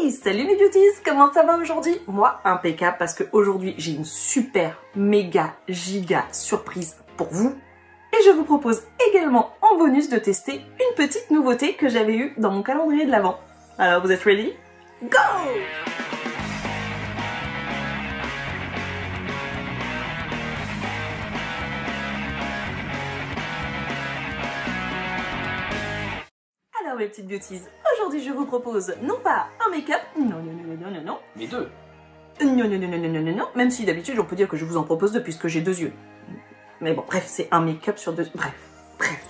Hey, salut mes beauties, comment ça va aujourd'hui? Moi, impeccable parce qu'aujourd'hui j'ai une super, méga, giga surprise pour vous. Et je vous propose également en bonus de tester une petite nouveauté que j'avais eue dans mon calendrier de l'Avent. Alors vous êtes ready? Go! Alors mes petites beauties, aujourd'hui je vous propose non pas un make-up, non, Mais deux. non, même si d'habitude on peut dire que je vous en propose deux puisque j'ai deux yeux. Mais bon, bref, c'est un make-up sur deux... Bref,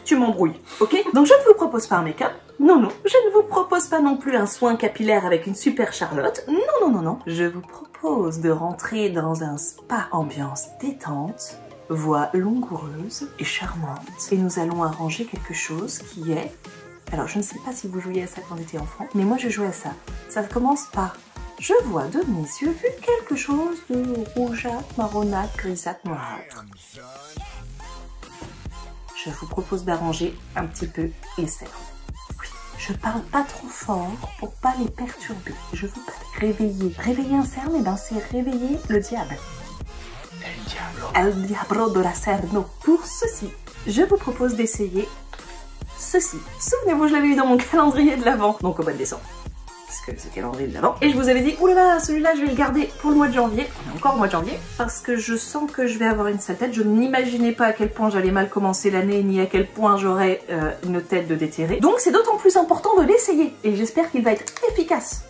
tu m'embrouilles, ok? Donc je ne vous propose pas un make-up, non, je ne vous propose pas non plus un soin capillaire avec une super Charlotte, non. Je vous propose de rentrer dans un spa ambiance détente, voix langoureuse et charmante. Et nous allons arranger quelque chose qui est... Alors, je ne sais pas si vous jouiez à ça quand on était enfant, mais moi je jouais à ça. Ça commence par « Je vois de mes yeux vu quelque chose de rougeâtre, marronâtre, grisâtre, noirâtre. » Je vous propose d'arranger un petit peu les cernes. Oui, je parle pas trop fort pour pas les perturber. Je veux pas les réveiller. Réveiller un cerne, eh ben c'est réveiller le diable. El diablo de la cerno. Pour ceci, je vous propose d'essayer ceci. Souvenez-vous, je l'avais eu dans mon calendrier de l'Avent, donc au mois de décembre. Parce que c'est le calendrier de l'Avent. Et je vous avais dit, oulala, celui-là, je vais le garder pour le mois de janvier. On est encore au mois de janvier. Parce que je sens que je vais avoir une sale tête. Je n'imaginais pas à quel point j'allais mal commencer l'année, ni à quel point j'aurais une tête de déterré. Donc c'est d'autant plus important de l'essayer. Et j'espère qu'il va être efficace.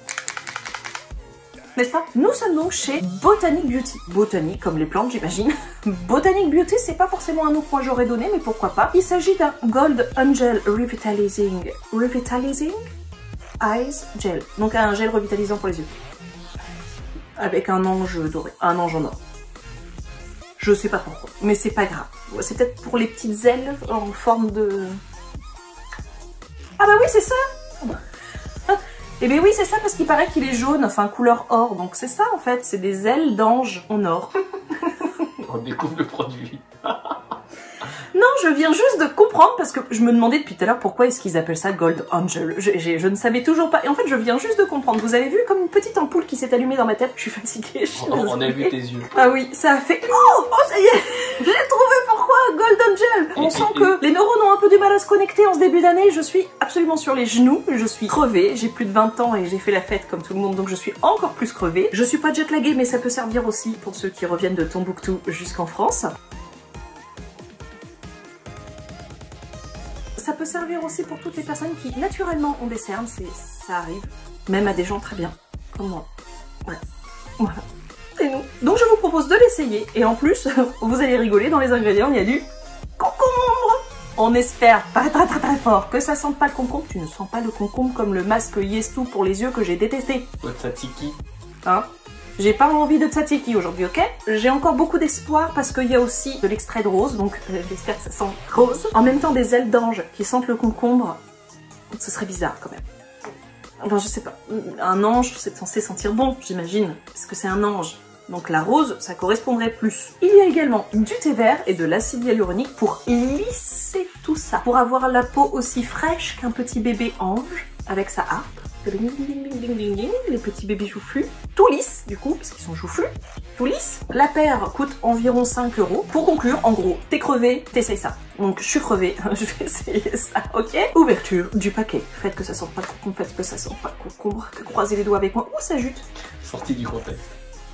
N'est-ce pas? Nous sommes donc chez Botanic Beauty. Botanique comme les plantes, j'imagine. Botanic Beauty, c'est pas forcément un nom que j'aurais donné, mais pourquoi pas. Il s'agit d'un Gold Angel Revitalizing Eyes Gel. Donc un gel revitalisant pour les yeux. Avec un ange doré, un ange en or. Je sais pas pourquoi, mais c'est pas grave. C'est peut-être pour les petites ailes en forme de... Ah bah oui, c'est ça! Eh bien oui, c'est ça, parce qu'il paraît qu'il est jaune, enfin couleur or, donc c'est ça en fait, c'est des ailes d'ange en or. On découvre le produit. Non, je viens juste de comprendre, parce que je me demandais depuis tout à l'heure pourquoi est-ce qu'ils appellent ça Gold Angel. Je ne savais toujours pas, et en fait je viens juste de comprendre. Vous avez vu comme une petite ampoule qui s'est allumée dans ma tête? Je suis fatiguée, On a vu tes yeux. Ah oui, ça a fait... Oh, ça y est, j'ai trouvé pourquoi Gold Angel. On sent que les neurones ont un peu du mal à se connecter en ce début d'année. Je suis absolument sur les genoux, je suis crevée. J'ai plus de 20 ans et j'ai fait la fête comme tout le monde, donc je suis encore plus crevée. Je suis pas jetlaguée, mais ça peut servir aussi pour ceux qui reviennent de Tombouctou jusqu'en France. Ça peut servir aussi pour toutes les personnes qui naturellement ont des cernes, ça arrive. Même à des gens très bien, comme moi. Ouais, voilà. Et nous. Donc je vous propose de l'essayer, et en plus, vous allez rigoler, dans les ingrédients, il y a du concombre. On espère très fort que ça sente pas le concombre. Tu ne sens pas le concombre comme le masque Yestu pour les yeux que j'ai détesté. Tzatziki. Hein? J'ai pas envie de tzatziki aujourd'hui, ok? J'ai encore beaucoup d'espoir parce qu'il y a aussi de l'extrait de rose, donc j'espère que ça sent rose. En même temps, des ailes d'ange qui sentent le concombre, ce serait bizarre quand même. Enfin, je sais pas. Un ange, c'est censé sentir bon, j'imagine, parce que c'est un ange. Donc la rose, ça correspondrait plus. Il y a également du thé vert et de l'acide hyaluronique pour lisser tout ça. Pour avoir la peau aussi fraîche qu'un petit bébé ange avec sa harpe. Les petits bébés joufflus, tout lisse du coup, parce qu'ils sont joufflus, tout lisse. La paire coûte environ 5 €. Pour conclure, en gros, t'es crevé, t'essayes ça. Donc je suis crevée, je vais essayer ça, ok? Ouverture du paquet. Faites que ça sente pas le concombre, faites que ça sente pas le concombre. Croisez les doigts avec moi. Oh, ça jute. Sorti du contexte.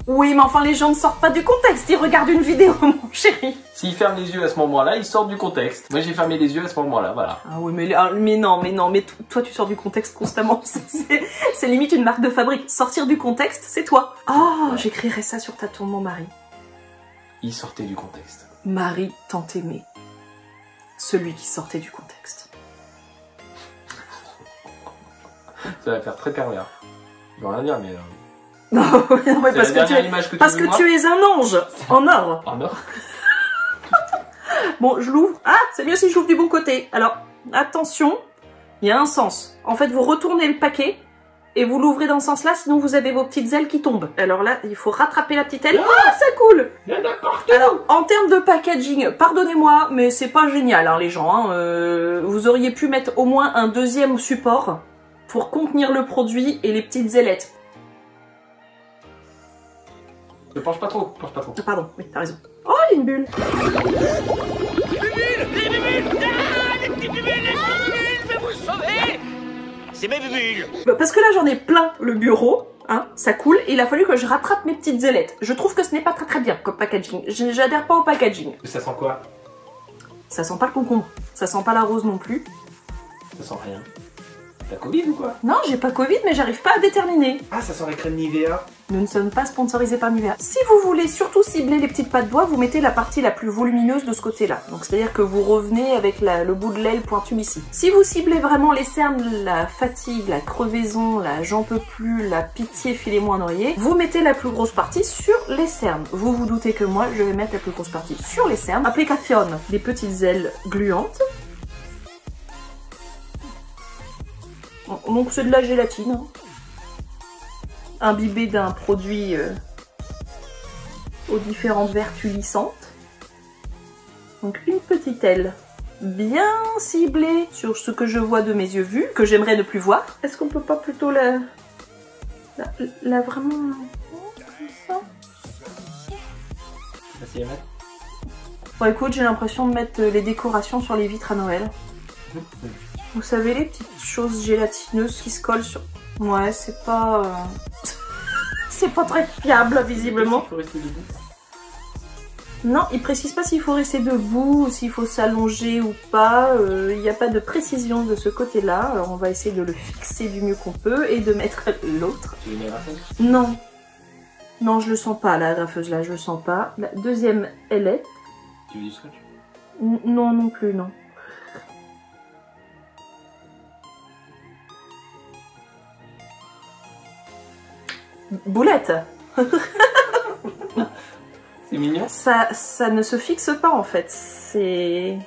Oui, mais enfin les gens ne sortent pas du contexte, ils regardent une vidéo, mon chéri. S'ils ferment les yeux à ce moment-là, ils sortent du contexte. Moi j'ai fermé les yeux à ce moment-là, voilà. Ah oui, mais non, mais toi tu sors du contexte constamment. C'est limite une marque de fabrique. Sortir du contexte, c'est toi. Oh, ouais. J'écrirais ça sur ta tombe, mon mari. Il sortait du contexte. Marie tant aimé. Celui qui sortait du contexte. Ça va faire très pervers. Je veux rien dire, mais... Non, ouais, parce que tu es un ange en or. En or. Bon, je l'ouvre. Ah, c'est mieux si je l'ouvre du bon côté. Alors, attention, il y a un sens. En fait, vous retournez le paquet et vous l'ouvrez dans ce sens-là, sinon vous avez vos petites ailes qui tombent. Alors là, il faut rattraper la petite aile. Ah, ça coule. Il y en a partout. Alors, en termes de packaging, pardonnez-moi, mais c'est pas génial, hein, les gens. Hein. Vous auriez pu mettre au moins un deuxième support pour contenir le produit et les petites ailettes. Ne penche pas trop, penche pas trop. Ah, pardon, oui, t'as raison. Oh, il y a une bulle. Les bulles! Ah, les petits bulles, je vais vous sauver! C'est mes bulles! Bah, parce que là, j'en ai plein le bureau. Hein, ça coule et il a fallu que je rattrape mes petites ailettes. Je trouve que ce n'est pas très bien comme packaging. J'adhère pas au packaging. Ça sent quoi? Ça sent pas le concombre. Ça sent pas la rose non plus. Ça sent rien. T'as Covid ou quoi? Non, j'ai pas Covid, mais j'arrive pas à déterminer. Ah, ça sent la crème Nivea. Nous ne sommes pas sponsorisés par Nivea. Si vous voulez surtout cibler les petites pattes d'oie, vous mettez la partie la plus volumineuse de ce côté-là. Donc c'est-à-dire que vous revenez avec le bout de l'aile pointu ici. Si vous ciblez vraiment les cernes, la fatigue, la crevaison, la j'en peux plus, la pitié, filez-moi un oreiller, vous mettez la plus grosse partie sur les cernes. Vous vous doutez que moi, je vais mettre la plus grosse partie sur les cernes. Application des petites ailes gluantes. Donc c'est de la gélatine, hein. Imbibée d'un produit aux différentes vertus lisantes. Donc une petite aile bien ciblée sur ce que je vois de mes yeux vus, que j'aimerais ne plus voir. Est-ce qu'on peut pas plutôt la vraiment comme ça? Vas-y, mettre. Bon écoute, j'ai l'impression de mettre les décorations sur les vitres à Noël. Vous savez, les petites choses gélatineuses qui se collent sur... Ouais, c'est pas... c'est pas très fiable, visiblement. Il faut rester debout. Non, il précise pas s'il faut rester debout, ou s'il faut s'allonger ou pas. Il n'y a pas de précision de ce côté-là. Alors on va essayer de le fixer du mieux qu'on peut et de mettre l'autre. Tu veux une rafale? Non. Non, je le sens pas, la graffeuse là, je le sens pas. La deuxième ailette. Tu veux du scotch? Non, non plus, non. Boulette. C'est mignon. Ça ne se fixe pas en fait. C'est...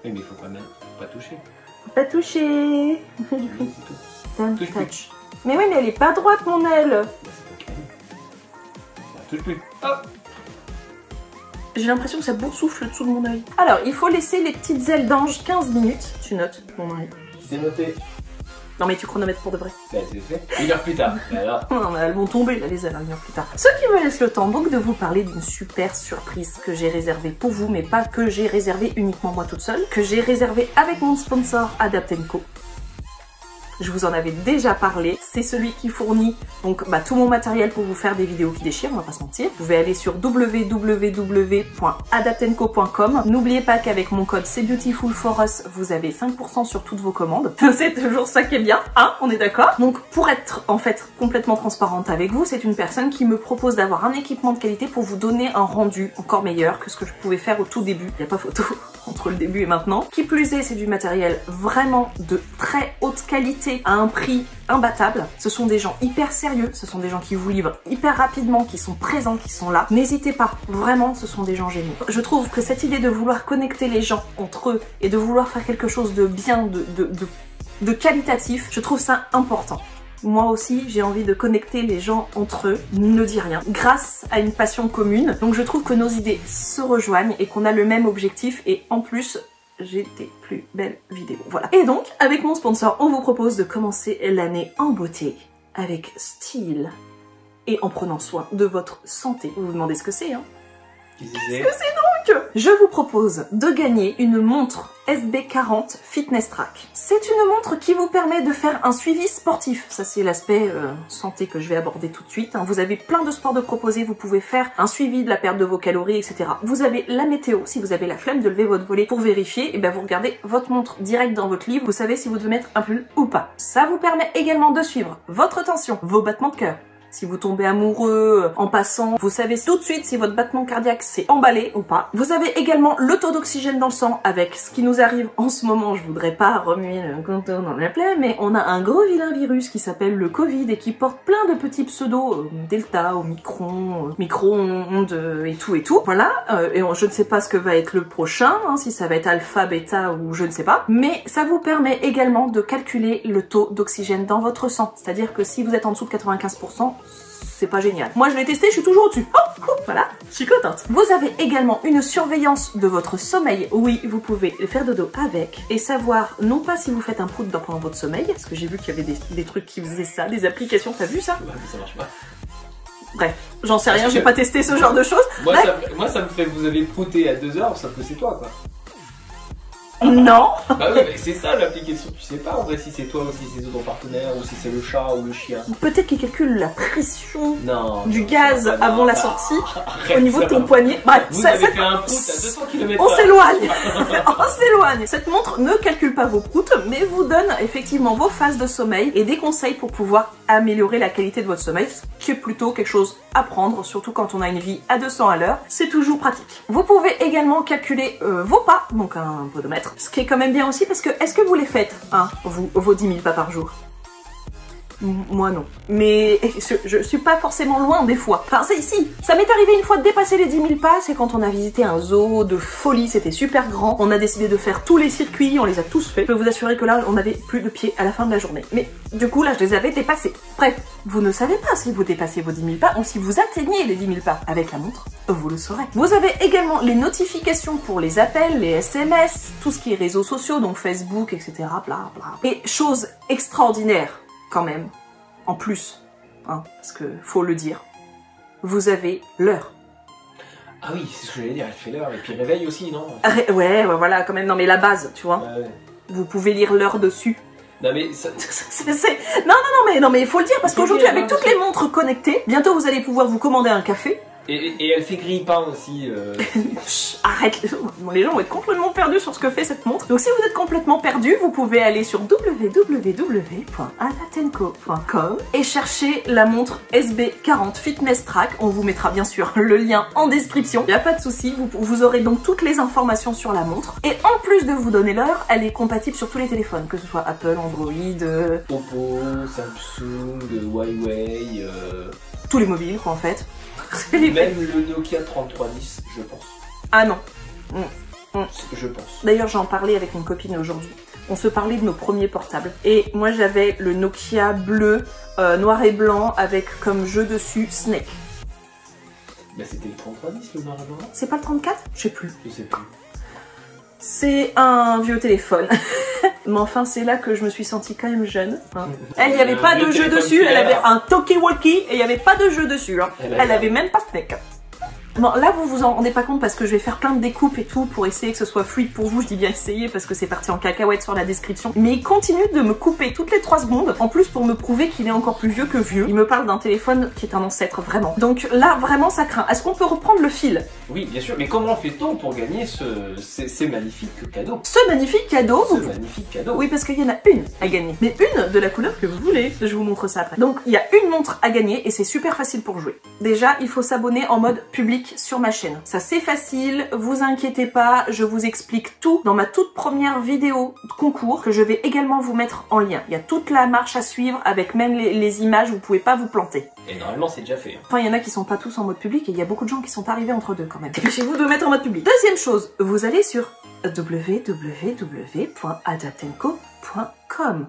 Oui, mais il faut pas toucher. Faut pas toucher. C'est tout. Don't Touche touch. Mais oui, mais elle est pas droite mon aile. Touche plus. Hop. J'ai l'impression que ça boursoufle dessous de mon œil. Alors, il faut laisser les petites ailes d'ange 15 minutes. Tu notes, mon mari. C'est noté. Non mais tu chronomètres pour de vrai. Bah c'est fait. 1 heure plus tard. Alors. Non mais elles vont tomber là les ailes 1 heure plus tard. Ce qui me laisse le temps donc de vous parler d'une super surprise que j'ai réservée pour vous, mais pas que j'ai réservée uniquement moi toute seule, que j'ai réservée avec mon sponsor Adapt & Co. Je vous en avais déjà parlé, c'est celui qui fournit donc tout mon matériel pour vous faire des vidéos qui déchirent, on va pas se mentir. Vous pouvez aller sur www.adaptandco.com. N'oubliez pas qu'avec mon code CBeautifulForUs, vous avez 5% sur toutes vos commandes. C'est toujours ça qui est bien, hein, on est d'accord? Donc pour être en fait complètement transparente avec vous, c'est une personne qui me propose d'avoir un équipement de qualité pour vous donner un rendu encore meilleur que ce que je pouvais faire au tout début. Il n'y a pas photo entre le début et maintenant. Qui plus est, c'est du matériel vraiment de très haute qualité à un prix imbattable. Ce sont des gens hyper sérieux, ce sont des gens qui vous livrent hyper rapidement, qui sont présents, qui sont là. N'hésitez pas, vraiment, ce sont des gens géniaux. Je trouve que cette idée de vouloir connecter les gens entre eux et de vouloir faire quelque chose de bien, de qualitatif, je trouve ça important. Moi aussi, j'ai envie de connecter les gens entre eux, ne dis rien, grâce à une passion commune. Donc je trouve que nos idées se rejoignent et qu'on a le même objectif et en plus, j'ai des plus belles vidéos. Voilà. Et donc, avec mon sponsor, on vous propose de commencer l'année en beauté, avec style et en prenant soin de votre santé. Vous vous demandez ce que c'est, hein? Qu'est-ce que c'est donc? Je vous propose de gagner une montre SB40 Fitness Track. C'est une montre qui vous permet de faire un suivi sportif. Ça, c'est l'aspect santé que je vais aborder tout de suite. Hein. Vous avez plein de sports de proposer. Vous pouvez faire un suivi de la perte de vos calories, etc. Vous avez la météo. Si vous avez la flemme de lever votre volet pour vérifier, et ben vous regardez votre montre direct dans votre livre. Vous savez si vous devez mettre un pull ou pas. Ça vous permet également de suivre votre tension, vos battements de cœur. Si vous tombez amoureux en passant, vous savez tout de suite si votre battement cardiaque s'est emballé ou pas. Vous avez également le taux d'oxygène dans le sang avec ce qui nous arrive en ce moment. Je voudrais pas remuer le couteau dans la plaie, mais on a un gros vilain virus qui s'appelle le Covid et qui porte plein de petits pseudos, Delta, Omicron, micro-ondes et tout. Voilà, et je ne sais pas ce que va être le prochain, hein, si ça va être alpha, bêta ou je ne sais pas. Mais ça vous permet également de calculer le taux d'oxygène dans votre sang. C'est-à-dire que si vous êtes en dessous de 95%, c'est pas génial. Moi je l'ai testé, je suis toujours au-dessus. Voilà, je suis contente. Vous avez également une surveillance de votre sommeil. Oui, vous pouvez faire dodo avec et savoir non pas si vous faites un prout pendant votre sommeil, parce que j'ai vu qu'il y avait des trucs qui faisaient ça, des applications, t'as vu ça? Ouais, mais ça marche pas. Bref, j'en sais rien, j'ai pas testé ce genre de choses. Moi, ça me fait, vous avez prouté à 2 heures, sauf que c'est toi, quoi. Non. Bah oui, mais c'est ça l'application, tu sais pas en vrai si c'est toi ou si c'est ton partenaire ou si c'est le chat ou le chien. Peut-être qu'il calcule la pression du non, gaz non, avant la non, sortie arrête, au niveau de ça ton va. poignet. Bref, Vous avez fait un prout à 200 km/h. On s'éloigne. On s'éloigne. Cette montre ne calcule pas vos proutes, mais vous donne effectivement vos phases de sommeil et des conseils pour pouvoir améliorer la qualité de votre sommeil, ce qui est plutôt quelque chose à prendre, surtout quand on a une vie à 200 à l'heure. C'est toujours pratique. Vous pouvez également calculer vos pas, donc un podomètre, ce qui est quand même bien aussi parce que est-ce que vous les faites, hein, vos 10 000 pas par jour? Moi non. Mais je suis pas forcément loin des fois. Enfin, c'est ici. Ça m'est arrivé une fois de dépasser les 10 000 pas, c'est quand on a visité un zoo de folie, c'était super grand. On a décidé de faire tous les circuits, on les a tous faits. Je peux vous assurer que là, on n'avait plus de pieds à la fin de la journée. Mais du coup, là, je les avais dépassés. Bref, vous ne savez pas si vous dépassez vos 10 000 pas ou si vous atteignez les 10 000 pas. Avec la montre, vous le saurez. Vous avez également les notifications pour les appels, les SMS, tout ce qui est réseaux sociaux, donc Facebook, etc. Bla bla. Et chose extraordinaire, quand même, en plus, hein, parce que faut le dire, vous avez l'heure. Ah oui, c'est ce que j'allais dire, elle fait l'heure et puis réveil aussi, non? Ouais, voilà, quand même, non mais la base, tu vois. Ouais. Vous pouvez lire l'heure dessus. Non mais ça... Non mais il faut le dire, parce qu'aujourd'hui, avec toutes les montres connectées, bientôt vous allez pouvoir vous commander un café. Et elle fait grille-pain aussi. Chut, arrête, les gens vont être complètement perdus sur ce que fait cette montre. Donc si vous êtes complètement perdu, vous pouvez aller sur www.adatenco.com et chercher la montre SB40 Fitness Track. On vous mettra bien sûr le lien en description. Il n'y a pas de souci, vous aurez donc toutes les informations sur la montre. Et en plus de vous donner l'heure, elle est compatible sur tous les téléphones, que ce soit Apple, Android, Oppo, Samsung, Huawei... tous les mobiles quoi en fait. Même le Nokia 3310, je pense. Ah non. Je pense. D'ailleurs, j'en parlais avec une copine aujourd'hui. On se parlait de nos premiers portables. Et moi, j'avais le Nokia bleu, noir et blanc, avec comme jeu dessus Snake. Bah c'était le 3310, le noir et blanc. C'est pas le 34? Je sais plus. Je sais plus. C'est un vieux téléphone. Mais enfin, c'est là que je me suis sentie quand même jeune. Hein. Elle, il n'y avait pas de jeu dessus, elle avait un talkie-walkie et il n'y avait pas de jeu dessus. Hein. Elle avait même pas Snake. Bon, là, vous vous en rendez pas compte parce que je vais faire plein de découpes et tout pour essayer que ce soit fluide pour vous. Je dis bien essayer parce que c'est parti en cacahuète sur la description. Mais il continue de me couper toutes les 3 secondes. En plus, pour me prouver qu'il est encore plus vieux que vieux. Il me parle d'un téléphone qui est un ancêtre, vraiment. Donc là, vraiment, ça craint. Est-ce qu'on peut reprendre le fil? Oui, bien sûr. Mais comment fait-on pour gagner ces magnifiques cadeaux? Ce magnifique cadeau. Ce magnifique cadeau. Oui, parce qu'il y en a une à gagner. Mais une de la couleur que vous voulez. Je vous montre ça après. Donc, il y a une montre à gagner et c'est super facile pour jouer. Déjà, il faut s'abonner en mode public sur ma chaîne. Ça c'est facile, vous inquiétez pas, je vous explique tout dans ma toute première vidéo de concours que je vais également vous mettre en lien. Il y a toute la marche à suivre avec même les images, vous pouvez pas vous planter. Et normalement c'est déjà fait. Enfin il y en a qui sont pas tous en mode public et il y a beaucoup de gens qui sont arrivés entre deux quand même. Dépêchez-vous de mettre en mode public. Deuxième chose, vous allez sur www.adatenco.com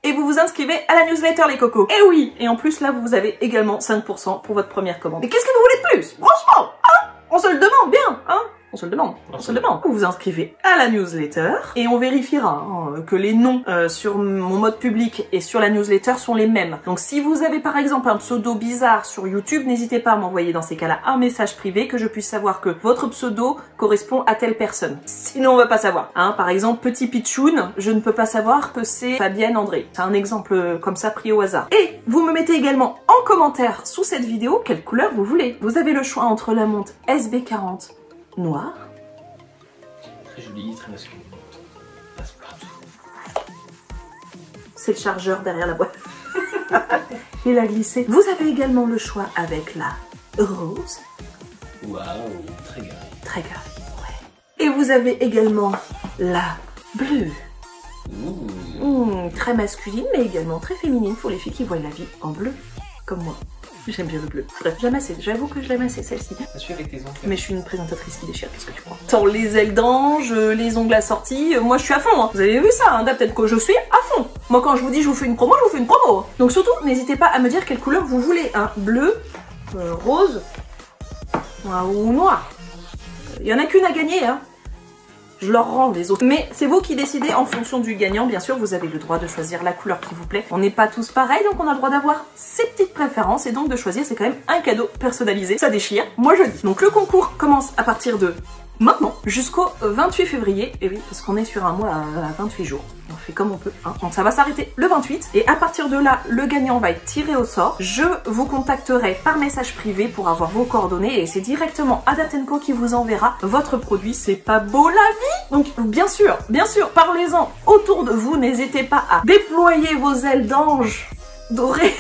et vous vous inscrivez à la newsletter les cocos. Et oui, et en plus là vous avez également 5% pour votre première commande. Mais qu'est-ce que vous voulez de plus? Franchement, hein? On se le demande bien, hein? On se le demande, on se le demande. Vous vous inscrivez à la newsletter et on vérifiera hein, que les noms sur mon mode public et sur la newsletter sont les mêmes. Donc si vous avez par exemple un pseudo bizarre sur YouTube, n'hésitez pas à m'envoyer dans ces cas-là un message privé que je puisse savoir que votre pseudo correspond à telle personne. Sinon on va pas savoir. Hein, par exemple Petit Pichoun, je ne peux pas savoir que c'est Fabienne André. C'est un exemple comme ça pris au hasard. Et vous me mettez également en commentaire sous cette vidéo quelle couleur vous voulez. Vous avez le choix entre la montre SB40 noir. Très joli, très masculin. Passe partout. C'est le chargeur derrière la boîte. Il a glissé. Vous avez également le choix avec la rose. Waouh, très garé. Très garé, ouais. Et vous avez également la bleue. Très masculine, mais également très féminine pour les filles qui voient la vie en bleu, comme moi. J'aime bien le bleu. Bref, j'aime assez. J'avoue que je l'aime assez, celle-ci. Ça suit avec tes ongles. Mais je suis une présentatrice qui déchire, qu'est-ce que tu crois? Tant les ailes d'ange, les ongles assortis, moi je suis à fond. Hein. Vous avez vu ça, hein, peut-être que je suis à fond. Moi quand je vous dis je vous fais une promo, je vous fais une promo. Donc surtout, n'hésitez pas à me dire quelle couleur vous voulez. Hein. Bleu, rose ou noir. Il y en a qu'une à gagner. Hein. Je leur rends les autres. Mais c'est vous qui décidez en fonction du gagnant. Bien sûr, vous avez le droit de choisir la couleur qui vous plaît. On n'est pas tous pareils, donc on a le droit d'avoir ses petites préférences. Et donc de choisir, c'est quand même un cadeau personnalisé. Ça déchire, moi je dis. Donc le concours commence à partir de maintenant jusqu'au 28 février. Et oui, parce qu'on est sur un mois à 28 jours. On fait comme on peut. Hein. Donc ça va s'arrêter le 28. Et à partir de là, le gagnant va être tiré au sort. Je vous contacterai par message privé pour avoir vos coordonnées. Et c'est directement Adapt & Co qui vous enverra votre produit. C'est pas beau la vie? Donc bien sûr, parlez-en autour de vous. N'hésitez pas à déployer vos ailes d'ange doré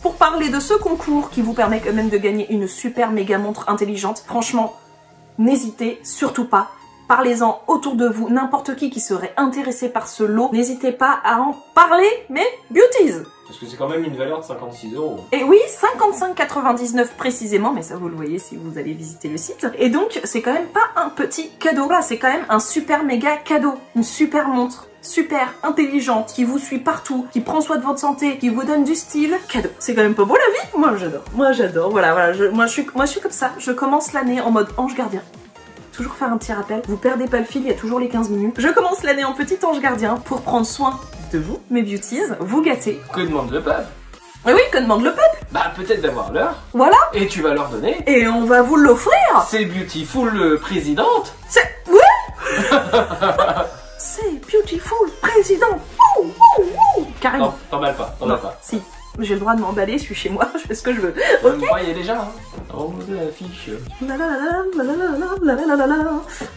pour parler de ce concours qui vous permet quand même de gagner une super méga montre intelligente. Franchement, n'hésitez surtout pas. Parlez-en autour de vous, n'importe qui serait intéressé par ce lot. N'hésitez pas à en parler, mes beauties. Parce que c'est quand même une valeur de 56 €. Et oui, 55,99 précisément, mais ça vous le voyez si vous allez visiter le site. Et donc, c'est quand même pas un petit cadeau. Là, c'est quand même un super méga cadeau. Une super montre. Super intelligente, qui vous suit partout, qui prend soin de votre santé, qui vous donne du style. Cadeau. C'est quand même pas beau la vie? Moi j'adore. Moi j'adore. Voilà. Moi je suis comme ça. Je commence l'année en mode ange gardien. Toujours faire un petit rappel. Vous perdez pas le fil, il y a toujours les 15 minutes. Je commence l'année en petit ange gardien pour prendre soin de vous, mes beauties, vous gâter. Que demande le peuple? Mais oui, que demande le peuple? Bah peut-être d'avoir l'heure. Voilà. Et tu vas leur donner. Et on va vous l'offrir. C'est Beautiful présidente. C'est... Ouais. C'est Beautiful président. Carrément. Non, t'emballes pas, Si, j'ai le droit de m'emballer, je suis chez moi, je fais ce que je veux. Vous Ok. me croyez déjà, hein. On vous affiche.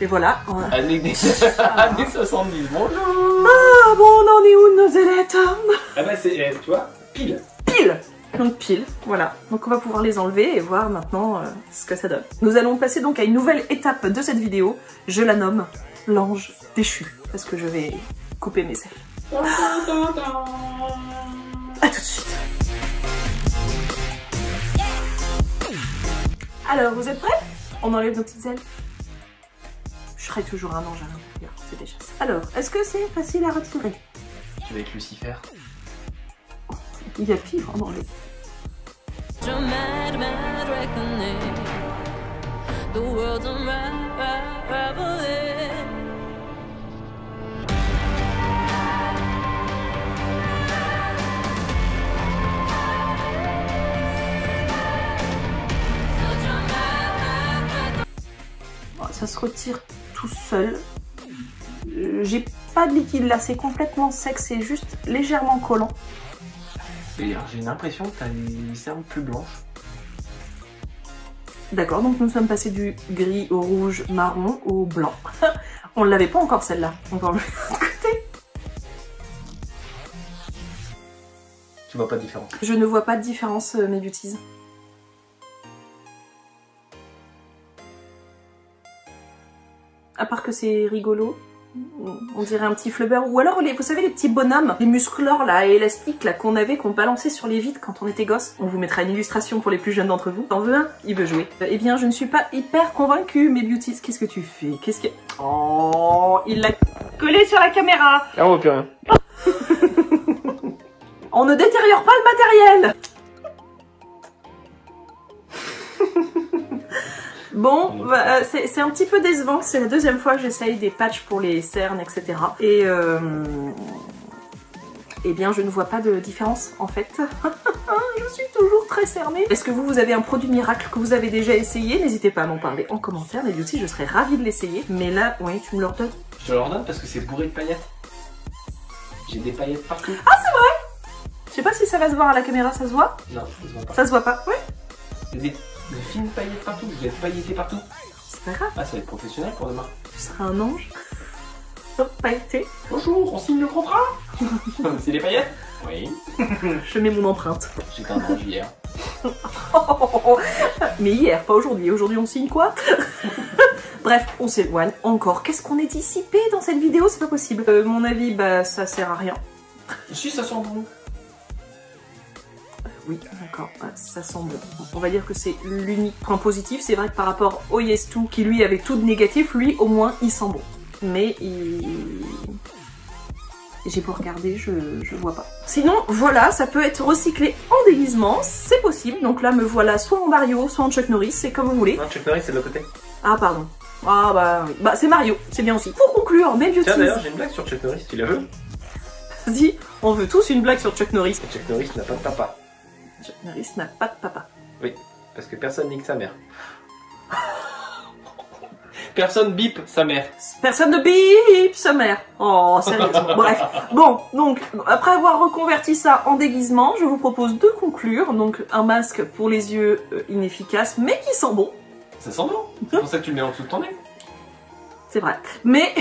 Et voilà. Années 70, bonjour. Ah bon, on en est où nos ailettes? Ah bah c'est, tu vois, pile. Pile. Donc pile, voilà. Donc on va pouvoir les enlever et voir maintenant ce que ça donne. Nous allons passer donc à une nouvelle étape de cette vidéo. Je la nomme l'ange déchu. Parce que je vais couper mes ailes. A tout de suite. Alors, vous êtes prêts? On enlève nos petites ailes. Je serai toujours un ange à l'intérieur, c'est déjà ça. Alors, est-ce que c'est facile à retirer? Tu vas être Lucifer. Il y a pire en anglais. Ça se retire tout seul. J'ai pas de liquide là, c'est complètement sec, c'est juste légèrement collant. J'ai une impression que t'as une cerne plus blanche. D'accord, donc nous sommes passés du gris au rouge, marron au blanc. On l'avait pas encore celle-là. On va enlever de l'autre côté. Tu vois pas de différence? Je ne vois pas de différence, mes beauties. À part que c'est rigolo. On dirait un petit flubber. Ou alors, vous savez, les petits bonhommes, les musclores là, élastiques là, qu'on balançait sur les vides quand on était gosse. On vous mettra une illustration pour les plus jeunes d'entre vous. T'en veux un? Il veut jouer. Eh bien, je ne suis pas hyper convaincue, mes beauties. Qu'est-ce que tu fais? Qu'est-ce que... Oh, il l'a collé sur la caméra. Ah, on voit plus rien. On ne détériore pas le matériel. Bon, bah, c'est un petit peu décevant, c'est la deuxième fois que j'essaye des patchs pour les cernes, etc. Et eh bien, je ne vois pas de différence, en fait. Je suis toujours très cernée. Est-ce que vous avez un produit miracle que vous avez déjà essayé? N'hésitez pas à m'en parler en commentaire, les beauty, je serais ravie de l'essayer. Mais là, oui, tu me l'ordonnes? Je te l'ordonne parce que c'est bourré de paillettes. J'ai des paillettes partout. Ah, c'est vrai? Je sais pas si ça va se voir à la caméra, ça se voit? Non, ça se voit pas. Ça se voit pas? Oui. Des fines paillettes partout, je vais être pailleté partout. C'est pas grave. Ah, ça va être professionnel pour demain. Tu seras un ange. Pailleté. Bonjour, on signe le contrat. C'est des paillettes? Oui. Je mets mon empreinte. J'étais un ange hier. Mais hier, pas aujourd'hui. Aujourd'hui, on signe quoi? Bref, on s'éloigne encore. Qu'est-ce qu'on est dissipé dans cette vidéo? C'est pas possible. Mon avis, bah, ça sert à rien. Si, ça sent bon. Oui, d'accord, ça sent bon. On va dire que c'est l'unique point positif. C'est vrai que par rapport au Yes2, qui lui avait tout de négatif, lui au moins il sent bon. Mais j'ai beau regarder, je vois pas. Sinon, voilà, ça peut être recyclé en déguisement, c'est possible. Donc là, me voilà soit en Mario, soit en Chuck Norris, c'est comme vous voulez. Non, Chuck Norris, c'est de l'autre côté. Ah, pardon. Ah bah oui. Bah c'est Mario, c'est bien aussi. Pour conclure, mes beauties. Tiens d'ailleurs, j'ai une blague sur Chuck Norris, tu la veux? Vas-y, on veut tous une blague sur Chuck Norris. Et Chuck Norris n'a pas de papa. Chuck Norris n'a pas de papa. Oui, parce que personne nique sa mère. Personne bip sa mère. Personne ne bip sa mère. Oh, sérieusement. Bref. Bon, donc, après avoir reconverti ça en déguisement, je vous propose de conclure. Donc, un masque pour les yeux inefficace, mais qui sent bon. Ça sent bon. C'est pour ça que tu le mets en dessous de ton nez. C'est vrai. Mais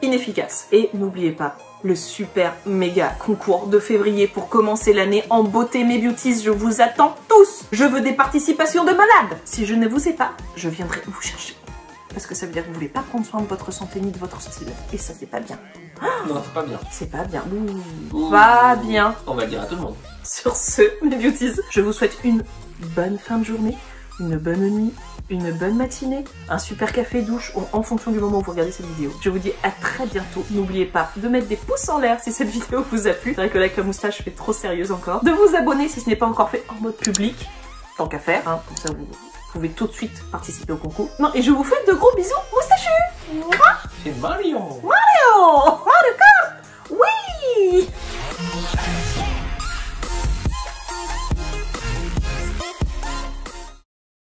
inefficace. Et n'oubliez pas le super méga concours de février pour commencer l'année en beauté, mes beauties. Je vous attends tous. Je veux des participations de malades. Si je ne vous ai pas, je viendrai vous chercher. Parce que ça veut dire que vous voulez pas prendre soin de votre santé ni de votre style. Et ça, c'est pas bien. Non, c'est pas bien. C'est pas bien. Ouh. Pas bien. On va le dire à tout le monde. Sur ce, mes beauties, je vous souhaite une bonne fin de journée, une bonne nuit, une bonne matinée, un super café douche en fonction du moment où vous regardez cette vidéo. Je vous dis à très bientôt. N'oubliez pas de mettre des pouces en l'air si cette vidéo vous a plu. C'est vrai que là, avec la moustache, je fais trop sérieuse encore. De vous abonner si ce n'est pas encore fait en mode public. Tant qu'à faire, hein, comme ça vous pouvez tout de suite participer au concours. Non, et je vous fais de gros bisous moustachus. C'est Mario. Mario.